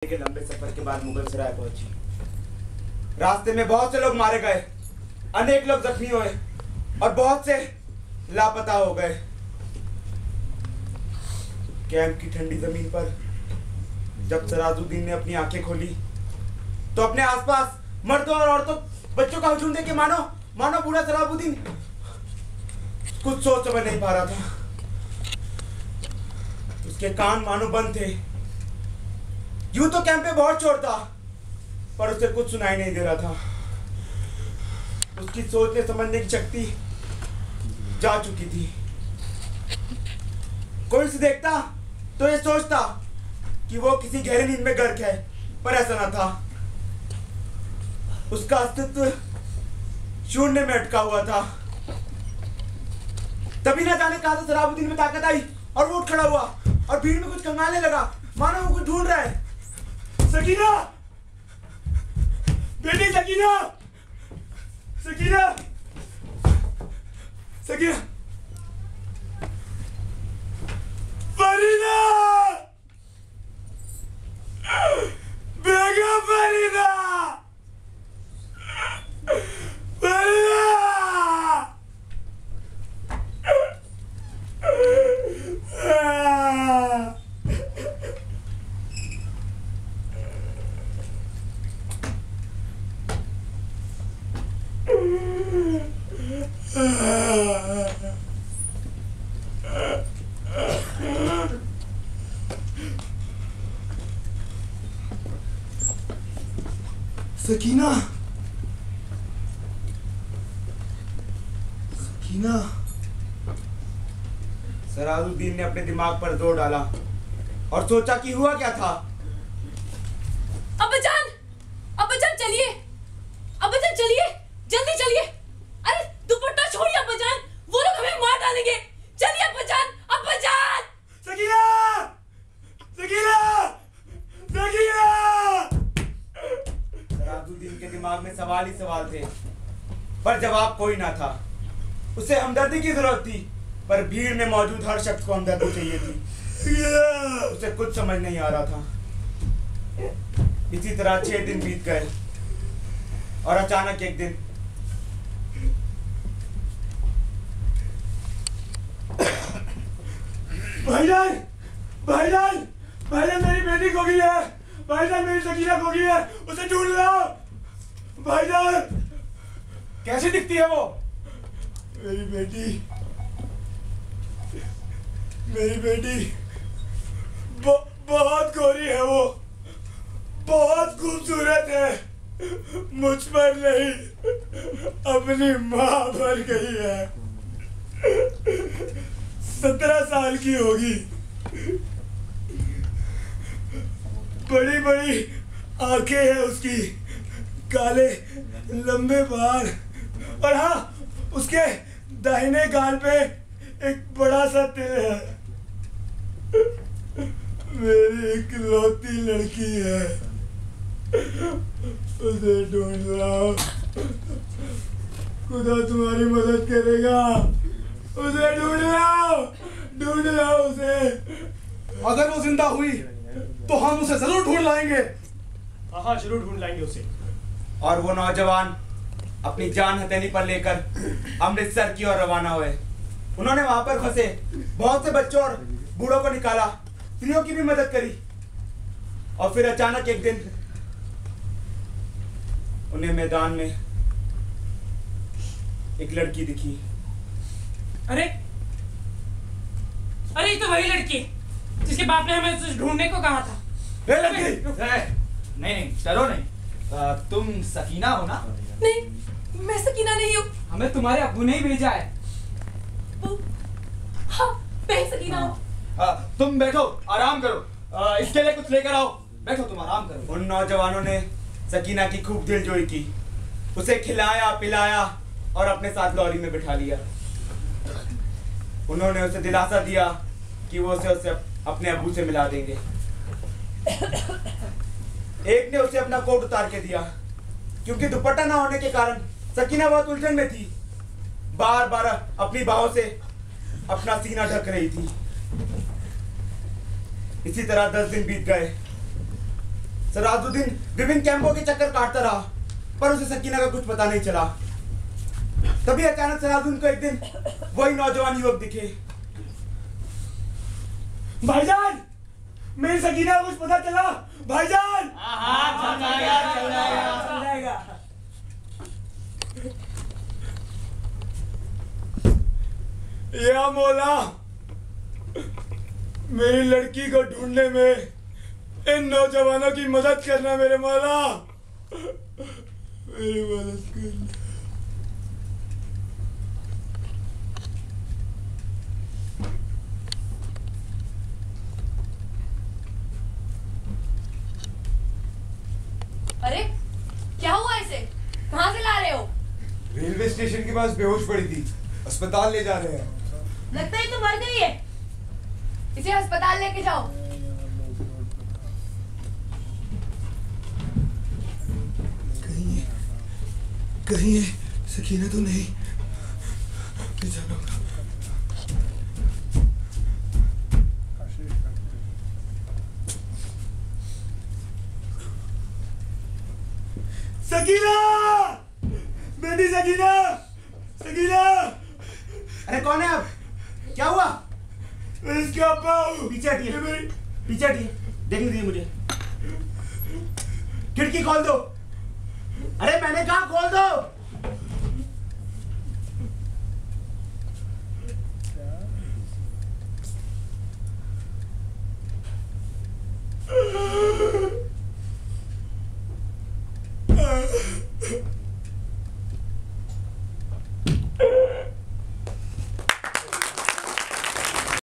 के लंबे सफर के बाद मुगल सराय पहुंची। रास्ते में बहुत से लोग मारे गए, अनेक लोग जख्मी हुए और बहुत से लापता हो गए। कैंप की ठंडी जमीन पर जब सराजुद्दीन ने अपनी आंखें खोली तो अपने आसपास मर्दों और औरतों बच्चों का हुजूम देख के मानो बूढ़ा सराजुद्दीन कुछ सोच समझ नहीं पा रहा था। उसके कान मानो बंद थे। यूं तो कैंप पे बहुत शोर था पर उसे कुछ सुनाई नहीं दे रहा था। उसकी सोचने समझने की शक्ति जा चुकी थी। कोई उसे देखता तो ये सोचता कि वो किसी गहरी नींद में गर्क है, पर ऐसा न था। उसका अस्तित्व शून्य में अटका हुआ था। तभी न जाने कहां से सराबुद्दीन में ताकत आई और वो उठ खड़ा हुआ और भीड़ में कुछ कंगालने लगा, मानो वो कुछ ढूंढ रहा है। सकीना, बेटी सकीना, सकीना, सकीना, फरीदा, बेगम फरीदा, फरीदा। सकीना, सकीना। सराजुद्दीन ने अपने दिमाग पर जोर डाला और सोचा कि हुआ क्या था। अब्बाजान चलिए, अब्बाजान चलिए, जल्दी चलिए। अरे दुपट्टा छोड़िए अब्बाजान, वो लोग हमें मार डालेंगे। चलिए अब्बाजान, अब्बाजान। सकीना, सकीना, सकीना। सराजुद्दीन के दिमाग में सवाल ही सवाल थे पर जवाब कोई ना था। उसे हमदर्दी की जरूरत थी पर भीड़ में मौजूद हर शख्स को हमदर्दी चाहिए थी। उसे कुछ समझ नहीं आ रहा था। इसी तरह 6 दिन बीत गए और अचानक एक दिन भाईजान, भाईजान, भाईजान मेरी बेटी खो गई है। भाईजान मेरी सकीना खो गई है, उसे ढूंढ लो। भाईजान। कैसी दिखती है वो? मेरी बेटी, मेरी बेटी बहुत गोरी है। वो बहुत खूबसूरत है। मुझ पर नहीं, अपनी माँ पर गई है। 17 साल की होगी। बड़ी बड़ी आंखें हैं उसकी, काले लंबे बाल और हाँ, उसके दाहिने गाल पे एक बड़ा सा तिल है। मेरी इकलौती लड़की है, उसे ढूंढ लाओ। खुदा तुम्हारी मदद करेगा। उसे ढूंढ लाओ उसे। अगर वो जिंदा हुई तो हम उसे जरूर ढूंढ लाएंगे। हाँ, जरूर ढूंढ लाएंगे उसे। और वो नौजवान अपनी जान हथेली पर लेकर अमृतसर की ओर रवाना हुए। उन्होंने वहां पर फंसे बहुत से बच्चों और बूढ़ों को निकाला, स्त्रियों की भी मदद करी और फिर अचानक एक दिन उन्हें मैदान में एक लड़की दिखी। अरे ये तो वही लड़की जिसके बाप ने हमें उसे ढूंढने को कहा था। नहीं, डरो नहीं। तुम सकीना हो ना? नहीं, मैं सकीना नहीं हूँ। हमें तुम्हारे अब्बू ने ही भेजा है। हाँ, मैं सकीना हूँ। तुम बैठो, आराम करो। इसके लिए कुछ लेकर आओ। बैठो, तुम आराम करो। उन नौजवानों ने सकीना की खूब दिलजोई की, उसे खिलाया पिलाया और अपने साथ लॉरी में बिठा लिया। उन्होंने उसे दिलासा दिया कि वो उसे अपने अब्बू से मिला देंगे। एक ने उसे अपना कोट उतार के दिया क्योंकि दुपट्टा ना होने के कारण सकीना बहुत उलझन में थी। बार बार अपनी बाहों से अपना सीना ढक रही थी। इसी तरह 10 दिन बीत गए। सराजुद्दीन विभिन्न कैंपों के चक्कर काटता रहा, पर उसे सकीना का कुछ पता नहीं चला। तभी अचानक सराजुद्दीन को एक दिन वही नौजवान युवक दिखे। भाईजान, मेरी सकीना को कुछ पता चला? भाईजान! चल जाएगा। या मौला, मेरी लड़की को ढूंढने में इन नौजवानों की मदद करना मेरे मौला, मेरी मदद करना। अरे क्या हुआ इसे? कहाँ से ला रहे हो? रेलवे स्टेशन के पास बेहोश पड़ी थी, अस्पताल ले जा रहे हैं। लगता है तो मर गई है। इसे अस्पताल लेके जाओ। कहीं ये सकीना तो नहीं? जाना होगा। सकीना! बेटी सकीना! सकीना! अरे कौन है आप? क्या हुआ? मैं इसके अब्बा हूँ। पीछे हटिए, पीछे हटिए, देखने दीजिए मुझे। खिड़की खोल दो। अरे मैंने कहा खोल दो।